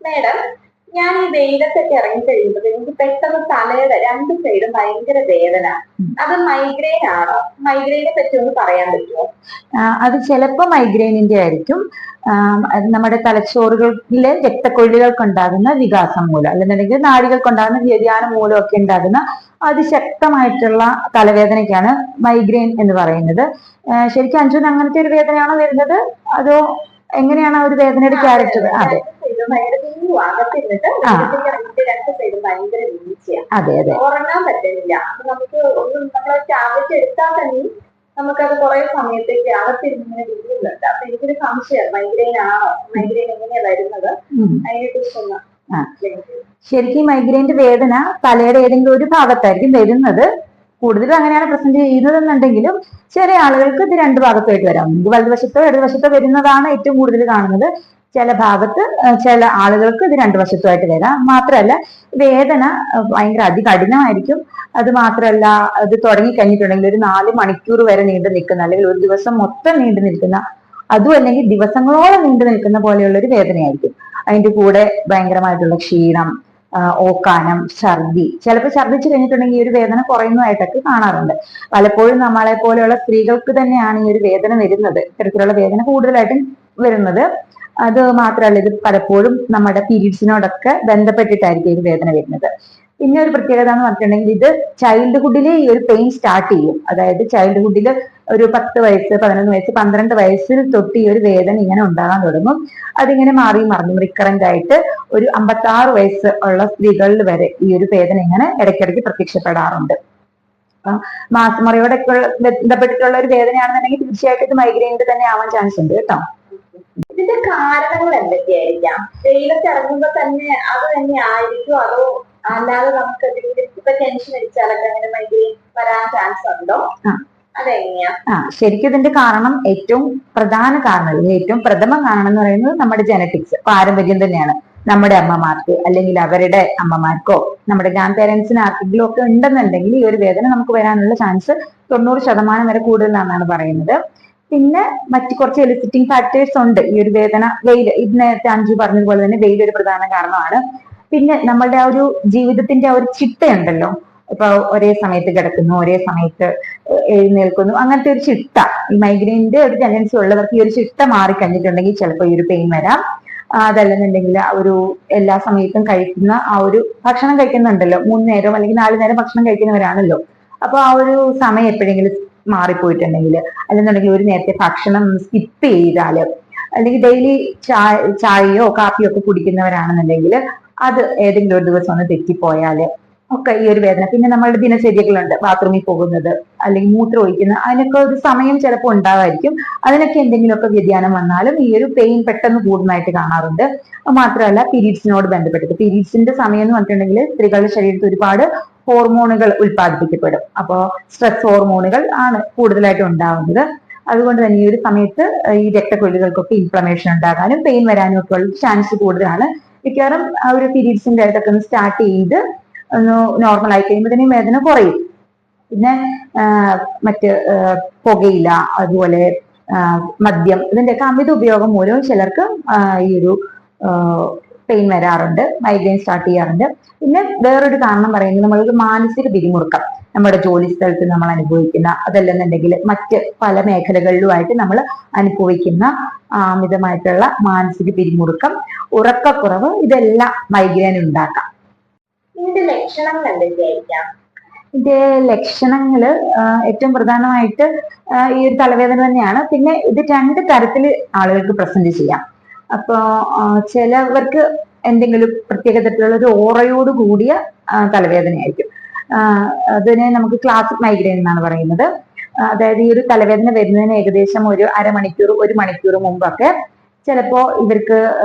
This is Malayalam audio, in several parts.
മേഡം, ഞാൻ ഈ വെയിലത്തൊക്കെ ഇറങ്ങി കഴിയുമ്പോൾ എനിക്ക് പെട്ടെന്ന് തലയുടെ രണ്ട് സൈഡും ഭയങ്കര വേദന. അത് മൈഗ്രെയിൻ ആണോ? മൈഗ്രെയിനെ പറ്റി ഒന്ന് പറയാൻ പറ്റുമോ? അത് ചിലപ്പോൾ മൈഗ്രെയിനിന്റെ ആയിരിക്കും. നമ്മുടെ തലച്ചോറുകളിലെ രക്തക്കൊള്ളികൾക്കുണ്ടാകുന്ന വികാസം മൂലം, അല്ലെന്നുണ്ടെങ്കിൽ നാഡികൾക്കുണ്ടാകുന്ന വ്യതിയാനം മൂലം ഒക്കെ ഉണ്ടാകുന്ന അതിശക്തമായിട്ടുള്ള തലവേദനയ്ക്കാണ് മൈഗ്രെയിൻ എന്ന് പറയുന്നത്. ശരിക്കും അഞ്ജുന് അങ്ങനത്തെ ഒരു വേദനയാണോ വരുന്നത്, അതോ എങ്ങനെയാണ് ആ ഒരു വേദനയുടെ ക്യാരക്ടർ? അതെ അതെ അതെ, ഉറങ്ങാൻ പറ്റുന്നില്ല. നമുക്ക് നമ്മളെ ടാബ്ലറ്റ് എടുത്താൽ തന്നെ നമുക്കത് കുറെ സമയത്തേക്ക് അകത്തിരുന്നിങ്ങനെ വീഴുന്നുണ്ട്. അപ്പൊ എനിക്കൊരു സംശയം, മൈഗ്രെയിൻ ആണോ, മൈഗ്രെയിൻ എങ്ങനെയാ വരുന്നത്, അതിനെ കുറിച്ചൊന്ന്. ശരിക്കും മൈഗ്രെയിന്റെ വേദന തലയുടെ ഏതെങ്കിലും ഒരു ഭാഗത്തായിരിക്കും വരുന്നത്. കൂടുതലും അങ്ങനെയാണ് പ്രസന്റ് ചെയ്യുന്നതെന്നുണ്ടെങ്കിലും ചില ആളുകൾക്ക് ഇത് രണ്ട് ഭാഗത്തായിട്ട് വരാം. വലതുവശത്തോ ഇടതുവശത്തോ വരുന്നതാണ് ഏറ്റവും കൂടുതൽ കാണുന്നത്. ചില ഭാഗത്ത് ചില ആളുകൾക്ക് ഇത് രണ്ടു വശത്തുമായിട്ട് വരാം. മാത്രമല്ല വേദന ഭയങ്കര അതികഠിനമായിരിക്കും. അത് മാത്രമല്ല, അത് തുടങ്ങിക്കഴിഞ്ഞിട്ടുണ്ടെങ്കിൽ ഒരു 4 മണിക്കൂർ വരെ നീണ്ടു നിൽക്കുന്ന, അല്ലെങ്കിൽ ഒരു ദിവസം മൊത്തം നീണ്ടു നിൽക്കുന്ന, അതും അല്ലെങ്കിൽ ദിവസങ്ങളോളം നീണ്ടു നിൽക്കുന്ന പോലെയുള്ള ഒരു വേദനയായിരിക്കും. അതിന്റെ കൂടെ ഭയങ്കരമായിട്ടുള്ള ക്ഷീണം, ഓക്കാനം, ഛർദി. ചിലപ്പോൾ ഛർദിച്ചു കഴിഞ്ഞിട്ടുണ്ടെങ്കിൽ ഈ ഒരു വേദന കുറയുന്നതായിട്ടൊക്കെ കാണാറുണ്ട്. പലപ്പോഴും നമ്മളെ പോലെയുള്ള സ്ത്രീകൾക്ക് തന്നെയാണ് ഈ ഒരു വേദന വരുന്നത്, ഇത്തരത്തിലുള്ള വേദന കൂടുതലായിട്ടും വരുന്നത്. അത് മാത്രമല്ല, ഇത് പലപ്പോഴും നമ്മുടെ പീരീഡ്സിനോടൊക്കെ ബന്ധപ്പെട്ടിട്ടായിരിക്കും ഈ വേദന വരുന്നത്. പിന്നെ ഒരു പ്രത്യേകത എന്ന് പറഞ്ഞിട്ടുണ്ടെങ്കിൽ, ഇത് ചൈൽഡ്ഹുഡിലെ ഈ ഒരു പെയിൻ സ്റ്റാർട്ട് ചെയ്യും. അതായത് ചൈൽഡ്ഹുഡിൽ ഒരു 10 വയസ്സ്, 11 വയസ്സ്, 12 വയസ്സിൽ തൊട്ട് ഈ ഒരു വേദന ഇങ്ങനെ ഉണ്ടാകാൻ തുടങ്ങും. അതിങ്ങനെ മാറി മറിഞ്ഞും റിക്കറന്റ് ആയിട്ട് ഒരു 56 വയസ്സ് ഉള്ള സ്ത്രീകളിൽ വരെ ഈ ഒരു വേദന ഇങ്ങനെ ഇടയ്ക്കിടയ്ക്ക് പ്രത്യക്ഷപ്പെടാറുണ്ട്. മാസമുറയോടൊക്കെ ബന്ധപ്പെട്ടിട്ടുള്ള ഒരു വേദനയാണെന്നുണ്ടെങ്കിൽ തീർച്ചയായിട്ടും ഇത് മൈഗ്രെയിനിന്റെ തന്നെ ആവാൻ ചാൻസ് ഉണ്ട് കേട്ടോ. ഇതിന്റെ കാരണങ്ങൾ എന്തൊക്കെയായിരിക്കാം? വെയിലത്ത് ഇറങ്ങുമ്പോ തന്നെ അത് തന്നെ ആയിരിക്കും, അതോ അല്ലാതെ നമുക്ക് എന്തെങ്കിലും ഇപ്പൊ ടെൻഷൻ അടിച്ചാലൊക്കെ അങ്ങനെ മൈഗ്രെയിൻ വരാൻ ചാൻസ് ഉണ്ടോ? അതെങ്ങനെയാ? ശരിക്കും ഇതിന്റെ കാരണം, ഏറ്റവും പ്രധാന കാരണം, അല്ലെങ്കിൽ ഏറ്റവും പ്രഥമ കാരണം എന്ന് പറയുന്നത് നമ്മുടെ ജനറ്റിക്സ്, പാരമ്പര്യം തന്നെയാണ്. നമ്മുടെ അമ്മമാർക്ക് അല്ലെങ്കിൽ അവരുടെ അമ്മമാർക്കോ നമ്മുടെ ഗ്രാൻഡ് പേരൻസിന് ആർക്കെങ്കിലും ഒക്കെ ഉണ്ടെന്നുണ്ടെങ്കിൽ ഈ ഒരു വേദന നമുക്ക് വരാനുള്ള ചാൻസ് 90% വരെ കൂടുതലാണെന്നാണ് പറയുന്നത്. പിന്നെ മറ്റു കുറച്ച് എലിസിറ്റിംഗ് ഫാക്ടേഴ്സ് ഉണ്ട് ഈ ഒരു വേദന. വെയിൽ, ഇത് നേരത്തെ അഞ്ജു പറഞ്ഞതുപോലെ തന്നെ വെയിൽ ഒരു പ്രധാന കാരണമാണ്. പിന്നെ നമ്മളുടെ ആ ഒരു ജീവിതത്തിന്റെ ആ ഒരു ചിട്ടയുണ്ടല്ലോ, ഇപ്പൊ ഒരേ സമയത്ത് കിടക്കുന്നു, ഒരേ സമയത്ത് എഴുന്നേൽക്കുന്നു, അങ്ങനത്തെ ഒരു ചിട്ട, ഈ മൈഗ്രെയിനിന്റെ ഒരു ടെൻഡൻസി ഉള്ളവർക്ക് ഈ ഒരു ചിട്ട മാറിക്കഴിഞ്ഞിട്ടുണ്ടെങ്കിൽ ചിലപ്പോൾ ഈ ഒരു പെയിൻ വരാം. അതല്ലെന്നുണ്ടെങ്കിൽ ഒരു എല്ലാ സമയത്തും കഴിക്കുന്ന ആ ഒരു ഭക്ഷണം കഴിക്കുന്നുണ്ടല്ലോ, 3 നേരവും അല്ലെങ്കിൽ 4 നേരം ഭക്ഷണം കഴിക്കുന്നവരാണല്ലോ. അപ്പൊ ആ ഒരു സമയം എപ്പോഴെങ്കിലും മാറിപ്പോയിട്ടുണ്ടെങ്കിൽ, അല്ലെന്നുണ്ടെങ്കിൽ ഒരു നേരത്തെ ഭക്ഷണം സ്കിപ്പ് ചെയ്താല്, അല്ലെങ്കിൽ ഡെയിലി ചായയോ കാപ്പിയോ ഒക്കെ കുടിക്കുന്നവരാണെന്നുണ്ടെങ്കിൽ അത് ഏതെങ്കിലും ഒരു ദിവസം ഒന്ന് തെറ്റിപ്പോയാല് ഒക്കെ ഈ ഒരു വേദന. പിന്നെ നമ്മളുടെ ദിനചര്യകളുണ്ട്, ബാത്റൂമിൽ പോകുന്നത് അല്ലെങ്കിൽ മൂത്രം ഒഴിക്കുന്നത്, അതിനൊക്കെ ഒരു സമയം ചിലപ്പോൾ ഉണ്ടാവായിരിക്കും. അതിനൊക്കെ എന്തെങ്കിലുമൊക്കെ വ്യതിയാനം വന്നാലും ഈ ഒരു പെയിൻ പെട്ടെന്ന് കൂടുന്നതായിട്ട് കാണാറുണ്ട്. മാത്രമല്ല, പീരീഡ്സിനോട് ബന്ധപ്പെട്ടിട്ട്, പീരീഡ്സിന്റെ സമയം എന്ന് പറഞ്ഞിട്ടുണ്ടെങ്കിൽ സ്ത്രീകളുടെ ശരീരത്തിൽ ഒരുപാട് ഹോർമോണുകൾ ഉൽപ്പാദിപ്പിക്കപ്പെടും. അപ്പോൾ സ്ട്രെസ് ഹോർമോണുകൾ ആണ് കൂടുതലായിട്ട് ഉണ്ടാവുന്നത്. അതുകൊണ്ട് തന്നെ ഈ ഒരു സമയത്ത് ഈ രക്തക്കൊള്ളികൾക്കൊക്കെ ഇൻഫ്ലമേഷൻ ഉണ്ടാകാനും പെയിൻ വരാനും ഒക്കെ ഉള്ള ചാൻസ് കൂടുതലാണ്. മിക്കവാറും ആ ഒരു പീരീഡ്സിന്റെ ആയിട്ടൊക്കെ ഒന്ന് സ്റ്റാർട്ട് ചെയ്ത് ഒന്ന് നോർമൽ ആയി കഴിയുമ്പോൾ വേദന കുറയും. പിന്നെ മറ്റ് പുകയില, അതുപോലെ മദ്യം, ഇതിന്റെയൊക്കെ അമിത ഉപയോഗം മൂലവും ചിലർക്ക് ഈ ഒരു പെയിൻ വരാറുണ്ട്, മൈഗ്രെയിൻ സ്റ്റാർട്ട് ചെയ്യാറുണ്ട്. പിന്നെ വേറൊരു കാരണം പറയുന്നത് നമ്മൾക്ക് മാനസിക പിരിമുറുക്കം, നമ്മുടെ ജോലി സ്ഥലത്ത് നമ്മൾ അനുഭവിക്കുന്ന, അതല്ലെന്നുണ്ടെങ്കിൽ മറ്റ് പല മേഖലകളിലുമായിട്ട് നമ്മൾ അനുഭവിക്കുന്ന അമിതമായിട്ടുള്ള മാനസിക പിരിമുറുക്കം, ഉറക്കക്കുറവ്, ഇതെല്ലാം മൈഗ്രെയിൻ ഉണ്ടാക്കാം. ഇതിന്റെ ലക്ഷണങ്ങൾ എന്തൊക്കെയായിരിക്കാം? ഇതിന്റെ ലക്ഷണങ്ങള് ഏറ്റവും പ്രധാനമായിട്ട് ഈ ഒരു തലവേദന തന്നെയാണ്. പിന്നെ ഇത് 2 തരത്തിൽ ആളുകൾക്ക് പ്രസന്റ് ചെയ്യാം. അപ്പോ ചിലവർക്ക് എന്തെങ്കിലും പ്രത്യേക തരത്തിലുള്ള ഒരു ഓറയോട് കൂടിയ തലവേദനയായിരിക്കും. അതിനെ നമുക്ക് ക്ലാസിക് മൈഗ്രെയിൻ എന്നാണ് പറയുന്നത്. അതായത് ഈ ഒരു തലവേദന വരുന്നതിന് ഏകദേശം ഒരു അരമണിക്കൂർ 1 മണിക്കൂർ മുമ്പൊക്കെ ചിലപ്പോ ഇവർക്ക്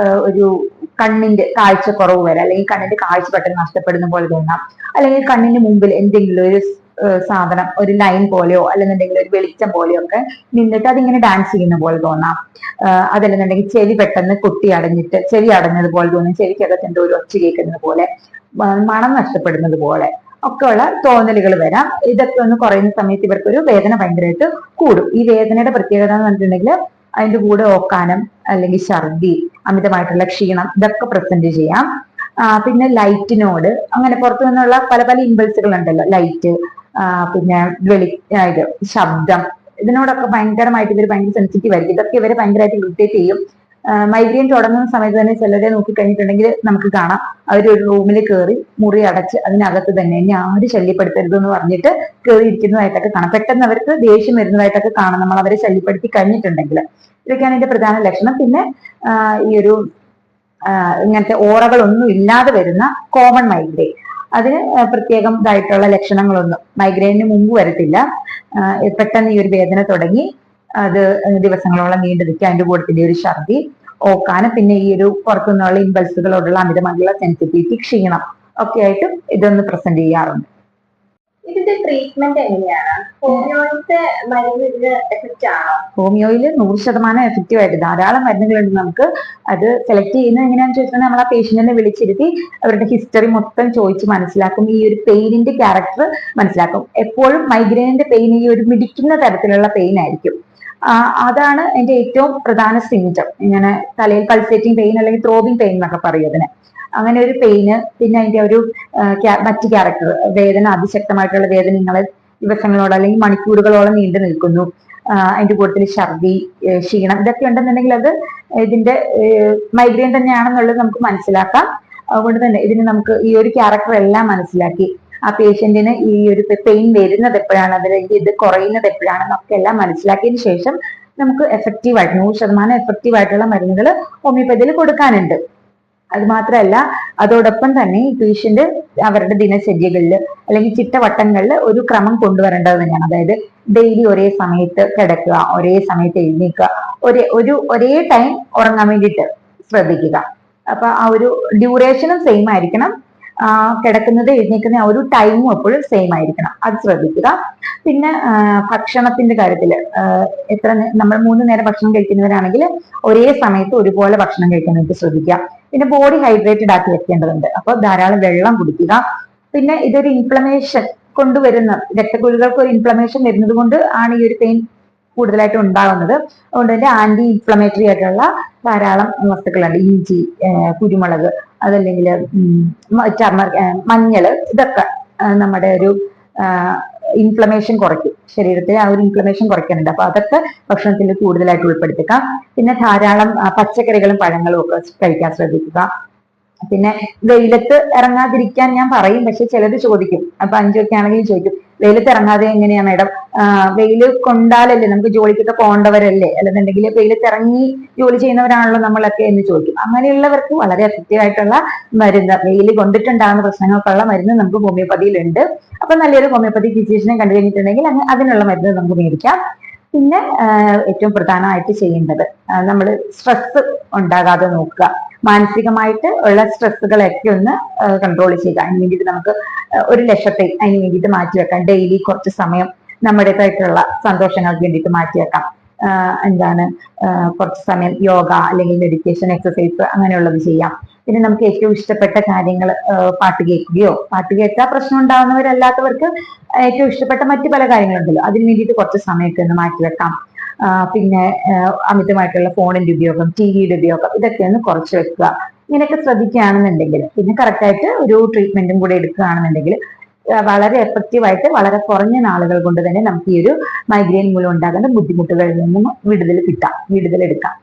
ഒരു കണ്ണിന്റെ കാഴ്ചക്കുറവ് വരാം, അല്ലെങ്കിൽ കണ്ണിന്റെ കാഴ്ച പെട്ടെന്ന് നഷ്ടപ്പെടുന്ന പോലെ തോന്നാം, അല്ലെങ്കിൽ കണ്ണിന്റെ മുമ്പിൽ എന്തെങ്കിലും ഒരു സാധനം, ഒരു ലൈൻ പോലെയോ അല്ലെന്നുണ്ടെങ്കിൽ ഒരു വെളിച്ചം പോലെയോ ഒക്കെ നിന്നിട്ട് അതിങ്ങനെ ഡാൻസ് ചെയ്യുന്ന പോലെ തോന്നാം. അതല്ലെന്നുണ്ടെങ്കിൽ ചെവി പെട്ടെന്ന് കുട്ടി അടഞ്ഞിട്ട് ചെവി അടഞ്ഞതുപോലെ തോന്നും, ചെവിക്കകത്തിന്റെ ഒരു ഒച്ച കേൾക്കുന്നത് പോലെ, മണം നഷ്ടപ്പെടുന്നത് പോലെ ഒക്കെയുള്ള തോന്നലുകൾ വരാം. ഇതൊക്കെ ഒന്ന് കുറയുന്ന സമയത്ത് ഇവർക്കൊരു വേദന ഭയങ്കരമായിട്ട് കൂടും. ഈ വേദനയുടെ പ്രത്യേകത എന്ന് പറഞ്ഞിട്ടുണ്ടെങ്കിൽ അതിന്റെ കൂടെ ഓക്കാനം അല്ലെങ്കിൽ ഛർദി, അമിതമായിട്ടുള്ള ക്ഷീണം ഇതൊക്കെ പ്രസന്റ് ചെയ്യാം. പിന്നെ ലൈറ്റിനോട്, അങ്ങനെ പുറത്തു നിന്നുള്ള പല പല ഇമ്പൾസുകൾ ഉണ്ടല്ലോ, ലൈറ്റ്, പിന്നെ ഇത് ശബ്ദം, ഇതിനോടൊക്കെ ഭയങ്കരമായിട്ട് ഇവർ ഭയങ്കര സെൻസിറ്റീവ് ആയിരിക്കും. ഇതൊക്കെ ഇവരെ ഭയങ്കരമായിട്ട് ഇറിറ്റേറ്റ് ചെയ്യും. മൈഗ്രെയിൻ തുടങ്ങുന്ന സമയത്ത് തന്നെ ചിലരെ നോക്കിക്കഴിഞ്ഞിട്ടുണ്ടെങ്കിൽ നമുക്ക് കാണാം, അവരൊരു റൂമിൽ കയറി മുറി അടച്ച് അതിനകത്ത് തന്നെ എന്നെ ആരും ശല്യപ്പെടുത്തരുത് എന്ന് പറഞ്ഞിട്ട് കയറി ഇരിക്കുന്നതായിട്ടൊക്കെ കാണാം. പെട്ടെന്ന് അവർക്ക് ദേഷ്യം വരുന്നതായിട്ടൊക്കെ കാണാം നമ്മൾ അവരെ ശല്യപ്പെടുത്തി കഴിഞ്ഞിട്ടുണ്ടെങ്കിൽ. ഇതൊക്കെയാണ് ഇതിന്റെ പ്രധാന ലക്ഷണം. പിന്നെ ഈ ഒരു ഇങ്ങനത്തെ ഓറകളൊന്നും ഇല്ലാതെ വരുന്ന കോമൺ മൈഗ്രെയിൻ, അതിന് പ്രത്യേകം ഇതായിട്ടുള്ള ലക്ഷണങ്ങളൊന്നും മൈഗ്രെയിനിന് മുമ്പ് വരത്തില്ല. പെട്ടെന്ന് ഈ ഒരു വേദന തുടങ്ങി അത് ദിവസങ്ങളോളം നീണ്ടു നിൽക്കുക, അതിന്റെ കൂട്ടത്തിന്റെ ഒരു ഛർദി, ഓക്കാനം, പിന്നെ ഈ ഒരു പുറത്തുനിന്നുള്ള ഇമ്പൾസുകളോടുള്ള അമിതമായിട്ടുള്ള സെൻസിറ്റിവിറ്റി, ക്ഷീണം ഒക്കെ ആയിട്ടും ഇതൊന്ന് പ്രസന്റ് ചെയ്യാറുണ്ട്. ഇതിന്റെ ട്രീറ്റ്മെന്റ് എങ്ങനെയാണ്? ഹോമിയോയിലത്തെ മരുന്ന് ഇതിന് എഫക്റ്റ് ആണോ? ഹോമിയോയിൽ 100% എഫക്റ്റീവ് ആയിട്ട് ധാരാളം മരുന്നുകളുണ്ട്. നമുക്ക് അത് സെലക്ട് ചെയ്യുന്നത് എങ്ങനെയാണെന്ന് ചോദിച്ചാൽ നമ്മൾ ആ പേഷ്യന്റിനെ വിളിച്ചിരുത്തി അവരുടെ ഹിസ്റ്ററി മൊത്തം ചോദിച്ച് മനസ്സിലാക്കും. ഈ ഒരു പെയിനിന്റെ ക്യാരക്ടർ മനസ്സിലാക്കും. എപ്പോഴും മൈഗ്രെയിനിന്റെ പെയിൻ ഈ ഒരു മിടിക്കുന്ന തരത്തിലുള്ള പെയിൻ ആയിരിക്കും. അതാണ് എന്റെ ഏറ്റവും പ്രധാന സിംറ്റം. ഇങ്ങനെ തലയിൽ പൾസേറ്റിംഗ് പെയിൻ അല്ലെങ്കിൽ ത്രോബിംഗ് പെയിൻ എന്നൊക്കെ പറയും അതിന്. അങ്ങനെ ഒരു പെയിന്, പിന്നെ അതിന്റെ ഒരു മറ്റ് ക്യാരക്ടർ, വേദന, അതിശക്തമായിട്ടുള്ള വേദനകള് ദിവസങ്ങളോളം അല്ലെങ്കിൽ മണിക്കൂറുകളോളം നീണ്ടു നിൽക്കുന്നു, അതിന്റെ കൂട്ടത്തിൽ ഛർദി, ക്ഷീണം, ഇതൊക്കെ ഉണ്ടെന്നുണ്ടെങ്കിൽ അത് ഇതിന്റെ മൈഗ്രെയിൻ തന്നെയാണെന്നുള്ളത് നമുക്ക് മനസ്സിലാക്കാം. അതുകൊണ്ട് തന്നെ ഇതിന് നമുക്ക് ഈ ഒരു ക്യാരക്ടർ എല്ലാം മനസ്സിലാക്കി ആ പേഷ്യന്റിന് ഈ ഒരു പെയിൻ വരുന്നത് എപ്പോഴാണ്, അതിലേക്ക് ഇത് കുറയുന്നത് എപ്പോഴാണെന്നൊക്കെ എല്ലാം മനസ്സിലാക്കിയതിന് ശേഷം നമുക്ക് എഫക്റ്റീവായിട്ട് 100% എഫക്റ്റീവായിട്ടുള്ള മരുന്നുകൾ ഹോമിയോപ്പതിയിൽ കൊടുക്കാനുണ്ട്. അത് മാത്രമല്ല, അതോടൊപ്പം തന്നെ ഈ പേഷ്യന്റ് അവരുടെ ദിനചര്യകളിൽ അല്ലെങ്കിൽ ചിട്ടവട്ടങ്ങളിൽ ഒരു ക്രമം കൊണ്ടുവരേണ്ടത് തന്നെയാണ്. അതായത് ഡെയിലി ഒരേ സമയത്ത് കിടക്കുക, ഒരേ സമയത്ത് എഴുന്നേൽക്കുക, ഒരേ ടൈം ഉറങ്ങാൻ വേണ്ടിയിട്ട് ശ്രദ്ധിക്കുക. അപ്പൊ ആ ഒരു ഡ്യൂറേഷനും സെയിം ആയിരിക്കണം, കിടക്കുന്നത് എഴുന്നേക്കുന്ന ആ ഒരു ടൈമും എപ്പോഴും സെയിം ആയിരിക്കണം, അത് ശ്രദ്ധിക്കുക. പിന്നെ ഭക്ഷണത്തിന്റെ കാര്യത്തിൽ നമ്മൾ 3 നേരം ഭക്ഷണം കഴിക്കുന്നവരാണെങ്കിൽ ഒരേ സമയത്ത് ഒരുപോലെ ഭക്ഷണം കഴിക്കാനായിട്ട് ശ്രദ്ധിക്കുക. പിന്നെ ബോഡി ഹൈഡ്രേറ്റഡ് ആക്കി വെക്കേണ്ടതുണ്ട്. അപ്പോൾ ധാരാളം വെള്ളം കുടിക്കുക. പിന്നെ ഇതൊരു ഇൻഫ്ലമേഷൻ കൊണ്ടുവരുന്ന, രക്തക്കുഴലുകൾക്ക് ഒരു ഇൻഫ്ലമേഷൻ വരുന്നത് കൊണ്ട് ആണ് ഈ ഒരു പെയിൻ കൂടുതലായിട്ട് ഉണ്ടാകുന്നത്. അതുകൊണ്ട് തന്നെ ആന്റി ഇൻഫ്ലമേറ്ററി ആയിട്ടുള്ള ധാരാളം വസ്തുക്കളുണ്ട്. ഇഞ്ചി, കുരുമുളക്, അതല്ലെങ്കിൽ മഞ്ഞള്, ഇതൊക്കെ നമ്മുടെ ഒരു ഇൻഫ്ലമേഷൻ കുറയ്ക്കും, ശരീരത്തിലെ ആ ഒരു ഇൻഫ്ലമേഷൻ കുറയ്ക്കാനുണ്ട്. അപ്പൊ അതൊക്കെ ഭക്ഷണത്തിൽ കൂടുതലായിട്ട് ഉൾപ്പെടുത്തുക. പിന്നെ ധാരാളം പച്ചക്കറികളും പഴങ്ങളും ഒക്കെ കഴിക്കാൻ ശ്രദ്ധിക്കുക. പിന്നെ വെയിലത്ത് ഇറങ്ങാതിരിക്കാൻ ഞാൻ പറയും, പക്ഷെ ചിലത് ചോദിക്കും. അപ്പൊ 5 ഒക്കെ ആണെങ്കിൽ ചോദിക്കും, വെയിലത്ത് ഇറങ്ങാതെ എങ്ങനെയാ മാഡം, വെയിൽ കൊണ്ടാലല്ലേ നമുക്ക് ജോലിക്കൊക്കെ പോകേണ്ടവരല്ലേ, അല്ലെന്നുണ്ടെങ്കിൽ വെയിലത്ത് ഇറങ്ങി ജോലി ചെയ്യുന്നവരാണല്ലോ നമ്മളൊക്കെ എന്ന് ചോദിക്കും. അങ്ങനെയുള്ളവർക്ക് വളരെ എഫക്റ്റീവ് ആയിട്ടുള്ള മരുന്ന്, വെയിൽ കൊണ്ടിട്ടുണ്ടാകുന്ന പ്രശ്നങ്ങൾക്കുള്ള മരുന്ന് നമുക്ക് ഹോമിയോപ്പതിയിലുണ്ട്. അപ്പൊ നല്ലൊരു ഹോമിയോപ്പതി ഫിസിഷ്യനെ കണ്ടു കഴിഞ്ഞിട്ടുണ്ടെങ്കിൽ അതിനുള്ള മരുന്ന് നമുക്ക് മേടിക്കാം. പിന്നെ ഏറ്റവും പ്രധാനമായിട്ട് ചെയ്യേണ്ടത്, നമ്മൾ സ്ട്രെസ് ഉണ്ടാകാതെ നോക്കുക. മാനസികമായിട്ട് ഉള്ള സ്ട്രെസ്സുകളൊക്കെ ഒന്ന് കൺട്രോൾ ചെയ്യുക. അതിന് വേണ്ടിയിട്ട് നമുക്ക് ഒരു ലക്ഷത്തെ അതിന് വേണ്ടിയിട്ട് മാറ്റിവെക്കാം. ഡെയിലി കുറച്ച് സമയം നമ്മുടേതായിട്ടുള്ള സന്തോഷങ്ങൾക്ക് വേണ്ടിയിട്ട് മാറ്റിവെക്കാം. കുറച്ച് സമയം യോഗ അല്ലെങ്കിൽ മെഡിറ്റേഷൻ, എക്സസൈസ് അങ്ങനെയുള്ളത് ചെയ്യാം. പിന്നെ നമുക്ക് ഏറ്റവും ഇഷ്ടപ്പെട്ട കാര്യങ്ങൾ, പാട്ട് കേൾക്കുകയോ, പാട്ട് കേൾക്കാൻ പ്രശ്നം ഉണ്ടാകുന്നവരല്ലാത്തവർക്ക് ഏറ്റവും ഇഷ്ടപ്പെട്ട മറ്റു പല കാര്യങ്ങളുണ്ടല്ലോ, അതിന് വേണ്ടിയിട്ട് കുറച്ച് സമയമൊക്കെ ഒന്ന് മാറ്റിവെക്കാം. പിന്നെ അമിതമായിട്ടുള്ള ഫോണിന്റെ ഉപയോഗം, ടിവിയുടെ ഉപയോഗം, ഇതൊക്കെ ഒന്ന് കുറച്ച് വെക്കുക. ഇങ്ങനെയൊക്കെ ശ്രദ്ധിക്കുകയാണെന്നുണ്ടെങ്കിൽ, പിന്നെ കറക്റ്റായിട്ട് ഒരു ട്രീറ്റ്മെന്റും കൂടെ എടുക്കുകയാണെന്നുണ്ടെങ്കിൽ വളരെ എഫക്റ്റീവായിട്ട് വളരെ കുറഞ്ഞ നാളുകൾ കൊണ്ട് തന്നെ നമുക്ക് ഈ ഒരു മൈഗ്രെയിൻ മൂലം ഉണ്ടാകുന്ന ബുദ്ധിമുട്ടുകളിൽ നിന്നും വിടുതലെടുക്കാം.